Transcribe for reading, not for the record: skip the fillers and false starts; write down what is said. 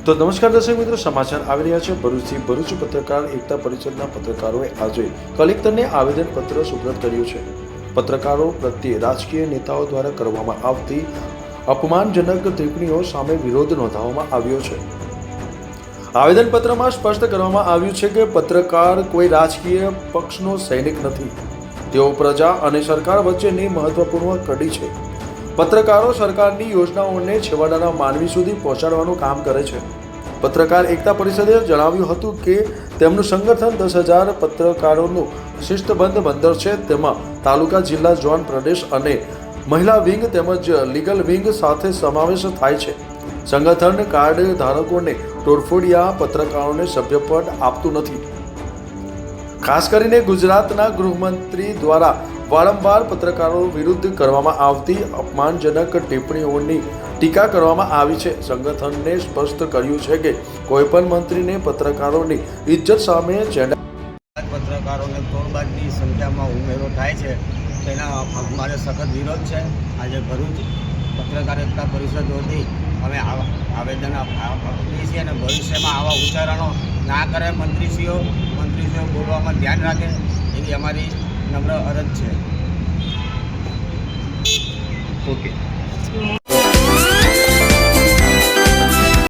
તો નમસ્કાર દર્શક મિત્રો, સમાચાર આવી રહ્યા છે ભરૂચથી. ભરૂચ પત્રકાર એકતા પરિષદના પત્રકારોએ આજે કલેક્ટરને આવેદનપત્ર સુપ્રત કર્યું છે. પત્રકારો પ્રત્યે રાજકીય નેતાઓ દ્વારા કરવામાં આવતી અપમાનજનક ટિપ્પણીઓ સામે વિરોધ નોંધાવવામાં આવ્યો છે. આવેદનપત્રમાં સ્પષ્ટ કરવામાં આવ્યું છે કે પત્રકાર કોઈ રાજકીય પક્ષનો સૈનિક નથી. તેઓ પ્રજા અને સરકાર વચ્ચેની મહત્વપૂર્ણ કડી છે. પત્રકારો સરકારની યોજનાઓને છેવાડાના માનવી સુધી પહોંચાડવાનું કામ કરે છે. પત્રકાર એકતા પરિષદે જણાવ્યું હતું કે તેમનું સંગઠન 10,000 પત્રકારોનું શિસ્તબદ્ધ બંદર છે. તેમાં તાલુકા, જિલ્લા, ઝોન, પ્રદેશ અને મહિલા વિંગ તેમજ લીગલ વિંગ સાથે સમાવેશ થાય છે. સંગઠન કાર્ડ ધારકોને તોડફોડિયા પત્રકારોને સભ્યપદ આપતું નથી. ખાસ કરીને ગુજરાતના ગૃહમંત્રી દ્વારા વારંવાર પત્રકારો વિરુદ્ધ કરવામાં આવતી અપમાનજનક ટિપ્પણીઓની ટીકા કરવામાં આવી છે. સંગઠનને સ્પષ્ટ કર્યું છે કે કોઈપણ મંત્રીને પત્રકારોની ઇજ્જત સામે પત્રકારોને તોડબાજની સંખ્યામાં ઉમેરો થાય છે તેના અમારે સખત વિરોધ છે. આજે ભરૂચ પત્રકાર એકતા પરિષદ વતી અમે આવેદન આપીએ છીએ અને ભવિષ્યમાં આવા ઉચ્ચારણો ના કરે મંત્રીશ્રીઓ બોલવામાં ધ્યાન રાખે એવી અમારી નમ્ર અરજ છે. ઓકે.